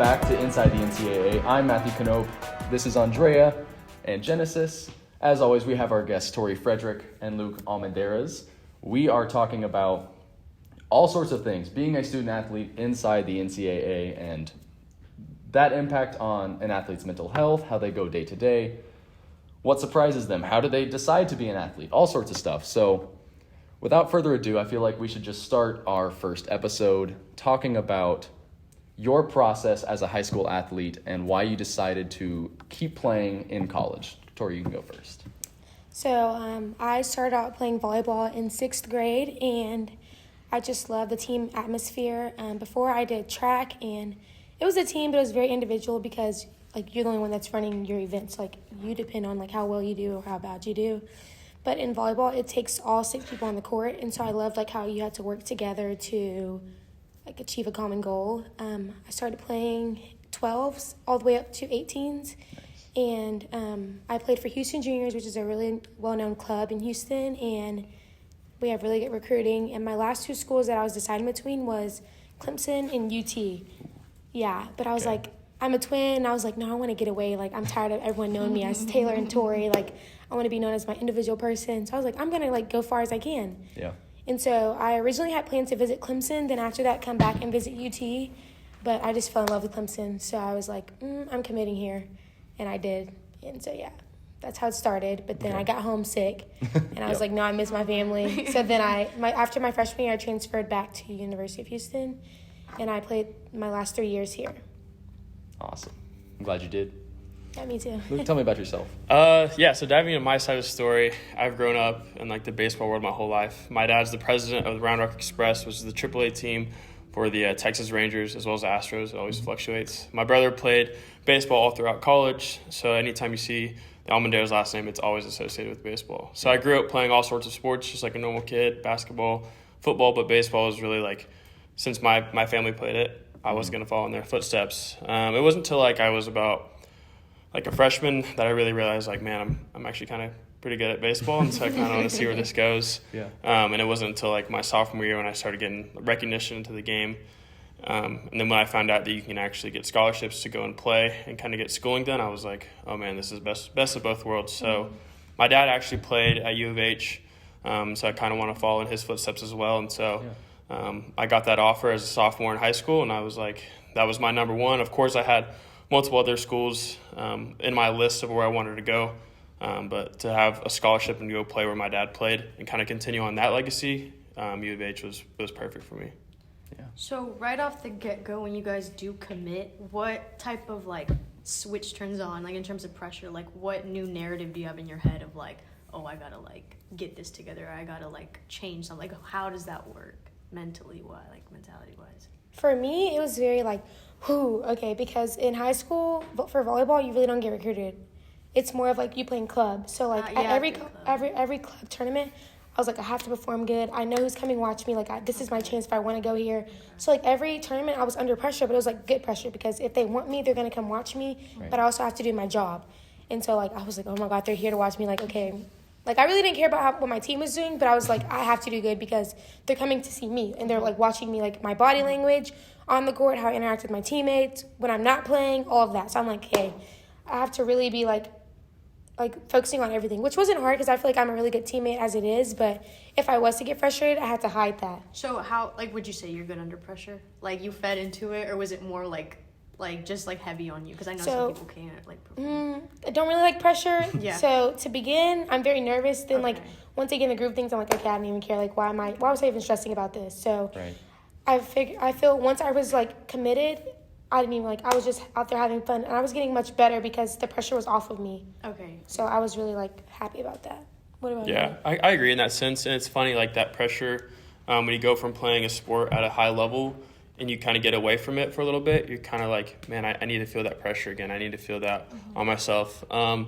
back to Inside the NCAA. I'm Matthew Knope. This is Andrea and Genesis. As always, we have our guests Torie Frederick and Luke Almendarez. We are talking about all sorts of things, being a student athlete inside the NCAA and that impact on an athlete's mental health, how they go day to day, what surprises them, how do they decide to be an athlete, all sorts of stuff. So without further ado, I feel like we should just start our first episode talking about your process as a high school athlete and why you decided to keep playing in college. Torie, you can go first. So I started out playing volleyball in 6th grade, and I just love the team atmosphere. Before I did track, and it was a team, but it was very individual because you're the only one that's running your events. You depend on how well you do or how bad you do. But in volleyball, it takes all 6 people on the court, and so I loved how you had to work together to achieve a common goal. I started playing 12s all the way up to 18s, and I played for Houston Juniors, which is a really well-known club in Houston, and we have really good recruiting. And my last 2 schools that I was deciding between was Clemson and UT. Yeah, but I was I'm a twin, and I was no, I want to get away. I'm tired of everyone knowing me as Taylor and Torie. I want to be known as my individual person. So I was I'm going to go far as I can. Yeah. And so I originally had plans to visit Clemson, then after that come back and visit UT, but I just fell in love with Clemson. So I was I'm committing here, and I did. And so, yeah, that's how it started. But then I got homesick, and I was no, I miss my family. So then after my freshman year, I transferred back to University of Houston, and I played my last 3 years here. Awesome. I'm glad you did. Yeah, me too. Luke, tell me about yourself. So diving into my side of the story, I've grown up in the baseball world my whole life. My dad's the president of the Round Rock Express, which is the AAA team for the Texas Rangers as well as the Astros. It always fluctuates. My brother played baseball all throughout college, so anytime you see the Almendarez last name, it's always associated with baseball. So I grew up playing all sorts of sports, just like a normal kid, basketball, football, but baseball was really since my family played it, I was going to follow in their footsteps. It wasn't until I was about a freshman that I really realized man, I'm actually kind of pretty good at baseball, and so I kind of want to see where this goes. Yeah. And it wasn't until my sophomore year when I started getting recognition into the game. And then when I found out that you can actually get scholarships to go and play and kind of get schooling done, I was oh man, this is best of both worlds. So my dad actually played at U of H, so I kind of want to follow in his footsteps as well. And so I got that offer as a sophomore in high school, and I was that was my number one. Of course, I had multiple other schools in my list of where I wanted to go, but to have a scholarship and go play where my dad played and kind of continue on that legacy, U of H was perfect for me. Yeah. So right off the get-go, when you guys do commit, what type of switch turns on, in terms of pressure? What new narrative do you have in your head of oh, I gotta get this together, I gotta change something? How does that work mentality wise? For me, it was very okay, because in high school, for volleyball, you really don't get recruited. It's more of you playing club. So at every club tournament, I was I have to perform good. I know who's coming watch me. This is my chance if I want to go here. So every tournament, I was under pressure, but it was good pressure because if they want me, they're gonna come watch me. Right. But I also have to do my job. And so I was oh my God, they're here to watch me. Okay. I really didn't care about what my team was doing, but I was I have to do good because they're coming to see me, and they're watching me, my body language on the court, how I interact with my teammates, when I'm not playing, all of that. So I'm hey, I have to really be focusing on everything, which wasn't hard because I feel I'm a really good teammate as it is, but if I was to get frustrated, I had to hide that. So how, would you say you're good under pressure? You fed into it, or was it more just heavy on you? Because I know some people can't perform. I don't really like pressure. Yeah. So to begin, I'm very nervous. Then once I get in the groove of things, I'm okay, I don't even care. Why was I even stressing about this? So right. I feel once I was committed, I didn't even I was just out there having fun, and I was getting much better because the pressure was off of me. Okay. So I was really happy about that. What about you? Yeah, I agree in that sense, and it's funny that pressure when you go from playing a sport at a high level and you kind of get away from it for a little bit, you're kind of man, I need to feel that pressure again. I need to feel that on myself. I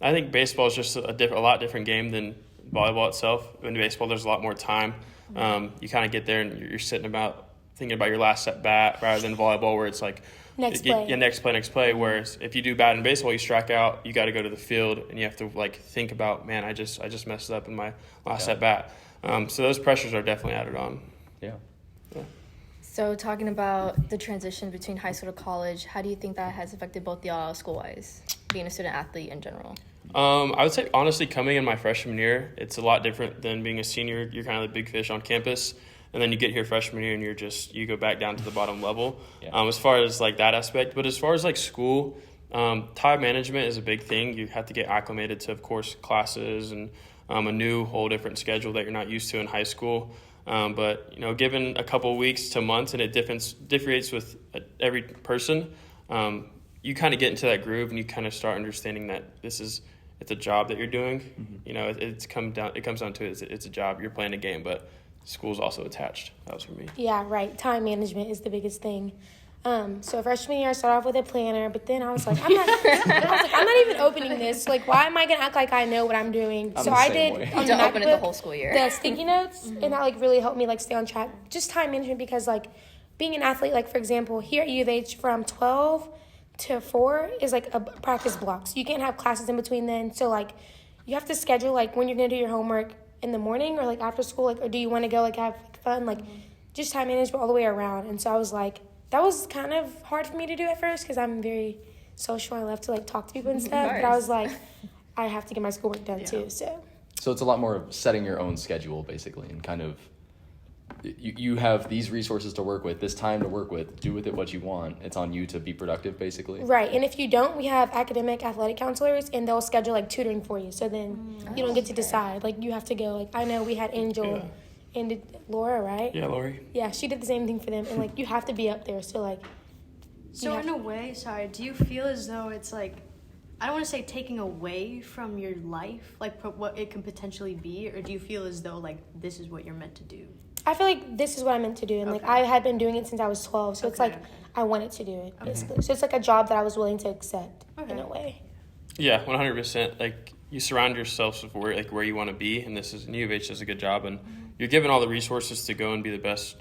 think baseball is just a lot different game than volleyball itself. In baseball, there's a lot more time. You kind of get there and you're thinking about your last at bat, rather than volleyball where it's next play. Yeah, next play. Whereas if you do bad in baseball, you strike out, you got to go to the field and you have to think about, man, I just messed up in my last at bat. So those pressures are definitely added on. Yeah. So So talking about the transition between high school to college, how do you think that has affected both y'all school-wise, being a student athlete in general? I would say, honestly, coming in my freshman year, it's a lot different than being a senior. You're kind of the big fish on campus. And then you get here freshman year and you go back down to the bottom level as far as like that aspect. But as far as like school, time management is a big thing. You have to get acclimated to, of course, classes and a new whole different schedule that you're not used to in high school. But, given a couple weeks to months, and it differentiates with every person, you kind of get into that groove and you kind of start understanding that it's a job that you're doing. Mm-hmm. It comes down to it's a job. You're playing a game, but school's also attached. That was for me. Yeah, right. Time management is the biggest thing. So freshman year, I started off with a planner, but then I was like, I'm not even opening this. Like, why am I gonna act like I know what I'm doing? I'm so the I same did way. on You the don't open it the MacBook, whole school year. the sticky notes, and that like really helped me like stay on track. Just time management, because like being an athlete, like for example, here at U of H from 12 to 4 is like a practice block. So you can't have classes in between then. So like you have to schedule like when you're gonna do your homework in the morning or like after school, like, or do you want to go like have fun, like just time management all the way around. And so I was like, that was kind of hard for me to do at first because I'm very social. I love to like talk to people and stuff. But I was like, I have to get my schoolwork done too. So it's a lot more of setting your own schedule basically, and kind of you have these resources to work with, this time to work with, do with it what you want. It's on you to be productive basically. Right. And if you don't, we have academic athletic counselors and they'll schedule like tutoring for you. So then you don't get to decide. Like you have to go. Like I know we had Angel and Laura, right? Yeah, Lori. Yeah, she did the same thing for them. And like you have to be up there. So like. So in a way, do you feel as though it's like, I don't want to say taking away from your life, like what it can potentially be, or do you feel as though like this is what you're meant to do? I feel like this is what I'm meant to do. And like I had been doing it since I was 12. So it's like I wanted to do it basically. So it's like a job that I was willing to accept in a way. Yeah, 100%. Like you surround yourself with where you want to be, and U of H does a good job, and you're given all the resources to go and be the best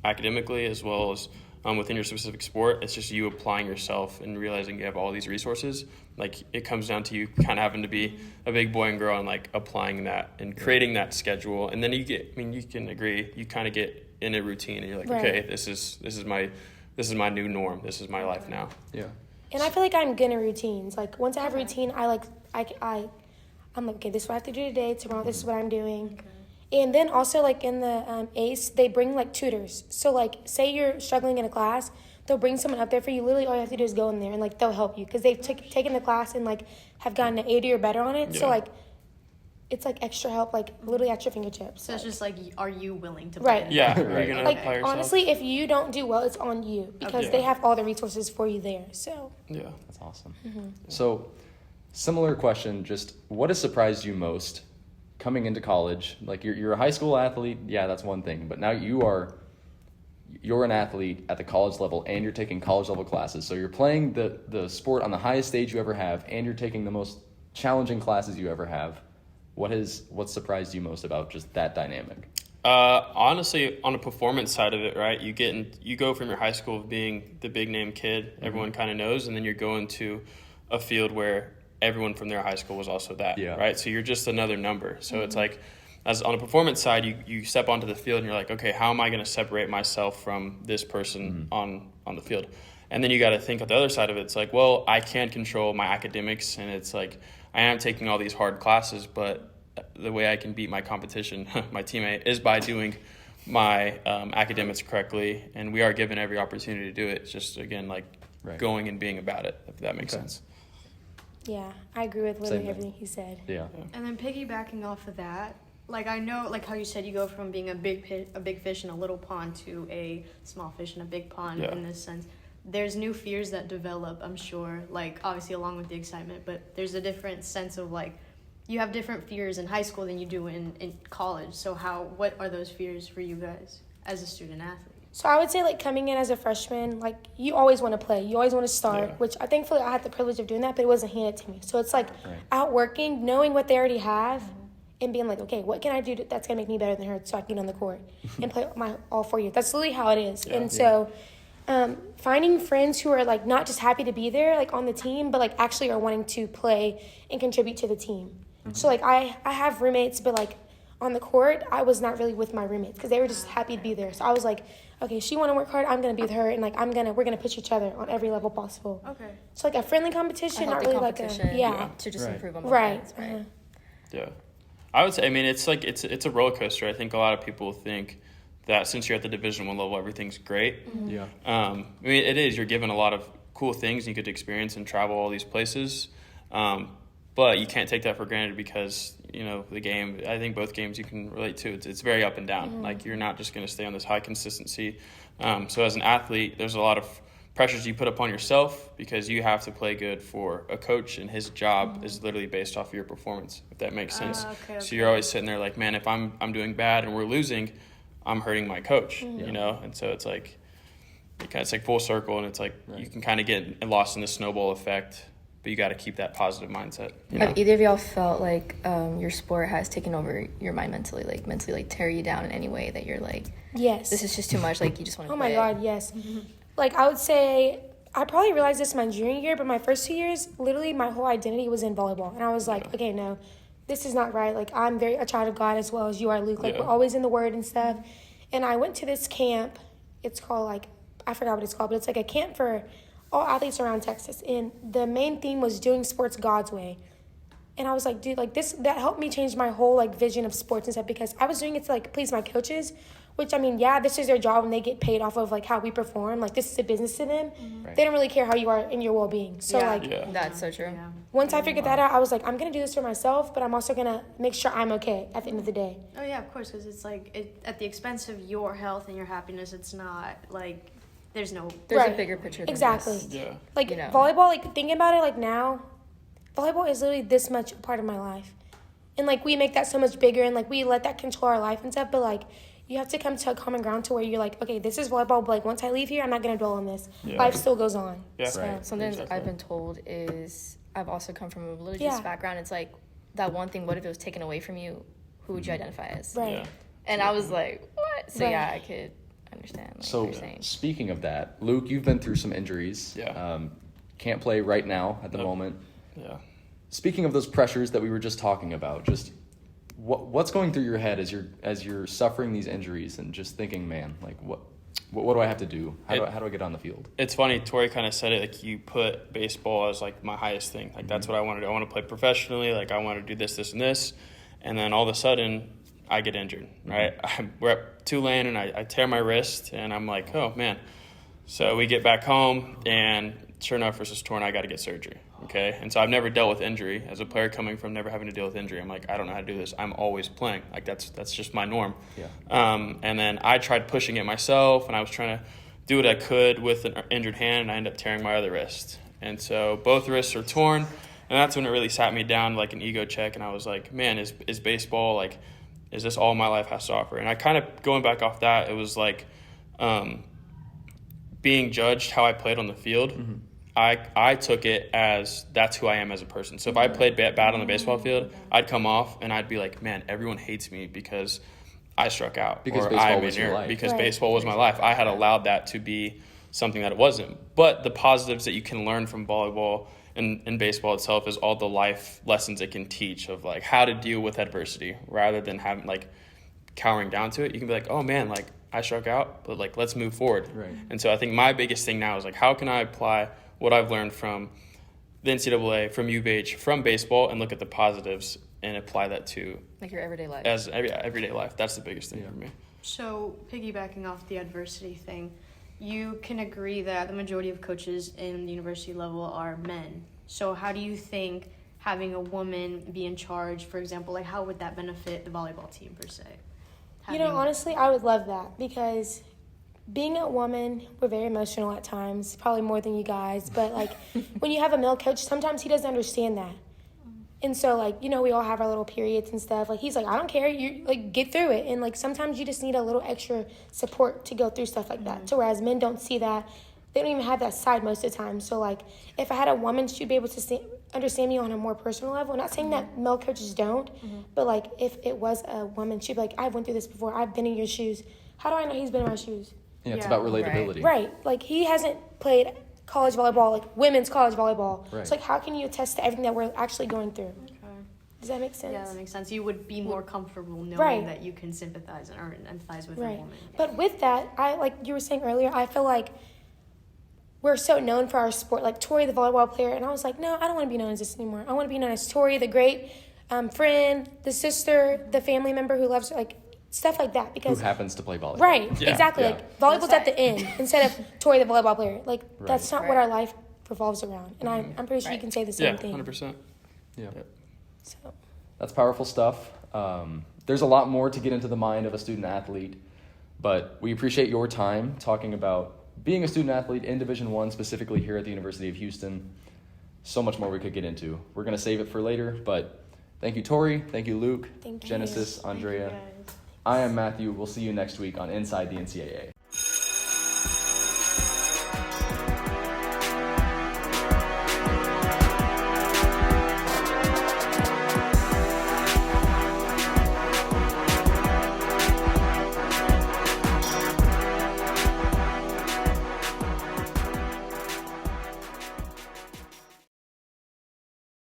academically as well as within your specific sport. It's just you applying yourself and realizing you have all these resources. Like it comes down to you kind of having to be a big boy and girl and like applying that and creating that schedule. And then you can agree, you kind of get in a routine and you're like, okay, this is my new norm. This is my life now. Yeah. And I feel like I'm good at routines. Like once I have a routine, I'm like, okay, this is what I have to do today. Tomorrow, this is what I'm doing. And then also, like, in the ACE, they bring, like, tutors. So, like, say you're struggling in a class, they'll bring someone up there for you. Literally, all you have to do is go in there, and, like, they'll help you. Because they've taken the class and, like, have gotten an 80 or better on it. Yeah. So, like, it's, like, extra help, like, literally at your fingertips. So, it's just, like, are you willing to right. Yeah. Are you going to like, apply yourself? honestly, if you don't do well, it's on you. Because they have all the resources for you there. So. Yeah. That's awesome. So, similar question, just what has surprised you most coming into college? Like you're a high school athlete, yeah, that's one thing, but now you're an athlete at the college level and you're taking college level classes. So you're playing the sport on the highest stage you ever have, and you're taking the most challenging classes you ever have. What surprised you most about just that dynamic? Honestly, on the performance side of it, right? You go from your high school of being the big name kid, everyone kind of knows, and then you're going to a field where everyone from their high school was also that, right? So you're just another number. So it's like, as on the performance side, you step onto the field and you're like, okay, how am I going to separate myself from this person on the field? And then you got to think of the other side of it. It's like, well, I can control my academics, and it's like I am taking all these hard classes, but the way I can beat my competition, my teammate, is by doing my academics correctly, and we are given every opportunity to do it. It's just, again, like going and being about it, if that makes sense. Yeah, I agree with literally everything he said. Yeah. And then piggybacking off of that, like I know, like how you said, you go from being a big fish in a little pond to a small fish in a big pond in this sense. There's new fears that develop, I'm sure, like obviously along with the excitement, but there's a different sense of like, you have different fears in high school than you do in college. So what are those fears for you guys as a student athlete? So I would say, like, coming in as a freshman, like, you always want to play. You always want to start, which I thankfully I had the privilege of doing that, but it wasn't handed to me. So it's, like, out working, knowing what they already have, and being like, okay, what can I do that's going to make me better than her so I can get on the court and play my all 4 years. That's literally how it is. And so finding friends who are, like, not just happy to be there, like, on the team, but, like, actually are wanting to play and contribute to the team. So, like, I have roommates, but, like, on the court, I was not really with my roommates because they were just happy to be there. So I was like, okay, she want to work hard, I'm going to be with her, and like we're going to push each other on every level possible. Okay. So like a friendly competition, not really like a to just improve on both right. ends, right? Uh-huh. Yeah. I would say, I mean, it's like it's a roller coaster. I think a lot of people think that since you're at the Division I level, everything's great. Mm-hmm. Yeah. I mean, it is. You're given a lot of cool things you get to experience and travel all these places. But you can't take that for granted because, you know, the game, I think both games you can relate to, it's very up and down. Mm-hmm. Like, you're not just going to stay on this high consistency. So as an athlete, there's a lot of pressures you put upon yourself because you have to play good for a coach, and his job is literally based off of your performance, if that makes sense. Okay. So you're always sitting there like, man, if I'm doing bad and we're losing, I'm hurting my coach, you know? And so it's like full circle, and it's like you can kind of get lost in the snowball effect, but you got to keep that positive mindset. You know? Have either of y'all felt like your sport has taken over your mind mentally like tear you down in any way that you're like, Yes. this is just too much, like you just want to Oh my God, yes. Like I would say, I probably realized this my junior year, but my first 2 years, literally my whole identity was in volleyball. And I was like, okay, no, this is not right. Like I'm a child of God as well as you are, Luke. Like we're always in the Word and stuff. And I went to this camp. It's called I forgot what it's called, but it's like a camp for all athletes around Texas. And the main theme was doing sports God's way. And I was like, dude, like that helped me change my whole like vision of sports and stuff, because I was doing it to like please my coaches, which I mean, yeah, this is their job and they get paid off of like how we perform. Like this is a business to them. Right. They don't really care how you are in your well-being. So That's so true. Yeah. once I figured that out, I was like, I'm going to do this for myself, but I'm also going to make sure I'm okay at the end of the day. Oh yeah, of course, because it's like at the expense of your health and your happiness. It's not like there's a Right. bigger picture than Exactly. this. Yeah. Like You know. volleyball, like thinking about it like now, volleyball is literally this much a part of my life. And like we make that so much bigger and like we let that control our life and stuff, but like you have to come to a common ground to where you're like, okay, this is volleyball, but like once I leave here, I'm not going to dwell on this. Yeah. Life still goes on. Yeah. So, Right. Something Exactly. I've been told is I've also come from a religious Yeah. background. It's like that one thing, what if it was taken away from you? Who would you identify as? Right. Yeah. And I was like, what? So Right. yeah, I could understand like, what So you're saying. speaking of that, Luke, you've been through some injuries. Yeah. Can't play right now at the Nope. moment. Yeah. Speaking of those pressures that we were just talking about, just what's going through your head as you're suffering these injuries and just thinking, man, like what do I have to do? How do I get on the field? It's funny, Torie kind of said it, like you put baseball as like my highest thing. Like that's what I want to do. I want to play professionally. Like I want to do this, this, and this. And then all of a sudden I get injured, right? We're at Tulane and I tear my wrist and I'm like, oh man. So we get back home and sure enough, wrist is torn. I got to get surgery. Okay. And so I've never dealt with injury as a player coming from never having to deal with injury. I'm like, I don't know how to do this. I'm always playing. Like that's just my norm. Yeah. And then I tried pushing it myself and I was trying to do what I could with an injured hand and I ended up tearing my other wrist. And so both wrists are torn. And that's when it really sat me down like an ego check. And I was like, man, is baseball like, is this all my life has to offer? And I kind of, going back off that, it was like being judged how I played on the field. Mm-hmm. I took it as that's who I am as a person. So if I played bad on the baseball field, I'd come off and I'd be like, man, everyone hates me because I struck out. Because or baseball I'm was your injured. life. Because Right. baseball was my life. I had allowed that to be something that it wasn't. But the positives that you can learn from volleyball and baseball itself is all the life lessons it can teach of like how to deal with adversity rather than having like cowering down to it. You can be like, oh man, like I struck out, but like let's move forward. Right. And so I think my biggest thing now is like how can I apply what I've learned from the NCAA, from UBH, from baseball, and look at the positives and apply that to Like your everyday life. as everyday life. That's the biggest thing for me. So, piggybacking off the adversity thing, you can agree that the majority of coaches in the university level are men. So, how do you think having a woman be in charge, for example, like how would that benefit the volleyball team per se? You know, honestly, I would love that because being a woman, we're very emotional at times, probably more than you guys. But, like, when you have a male coach, sometimes he doesn't understand that. And so, like, you know, we all have our little periods and stuff. Like, he's like, I don't care. You, like, get through it. And, like, sometimes you just need a little extra support to go through stuff like that. So, whereas men don't see that. They don't even have that side most of the time. So, like, if I had a woman, she'd be able to understand me on a more personal level. I'm not saying that male coaches don't. But, like, if it was a woman, she'd be like, I went through this before. I've been in your shoes. How do I know he's been in my shoes? Yeah, it's Yeah. about relatability. Right. Like, he hasn't played college volleyball, like women's college volleyball. Right. So, like, how can you attest to everything that we're actually going through? Okay. Does that make sense? Yeah, that makes sense. You would be more comfortable knowing Right. that you can sympathize or empathize with a Right. woman. But with that, I like you were saying earlier, I feel like we're so known for our sport, like Torie, the volleyball player, and I was like, no, I don't want to be known as this anymore. I want to be known as Torie, the great friend, the sister, the family member who loves, like, stuff like that. Who Because happens to play volleyball? right, Yeah. exactly. Yeah. Like volleyball's at the end instead of Torie, the volleyball player. Like that's not what Right. our life revolves around, and I'm pretty sure you Right. can say the same Yeah, thing. 100%. Yeah. So That's powerful stuff. There's a lot more to get into the mind of a student athlete, but we appreciate your time talking about being a student athlete in Division I, specifically here at the University of Houston. So much more we could get into. We're going to save it for later, but thank you, Torie. Thank you, Luke, Thank you. Genesis, Andrea. Thank you, guys. I am Matthew. We'll see you next week on Inside the NCAA.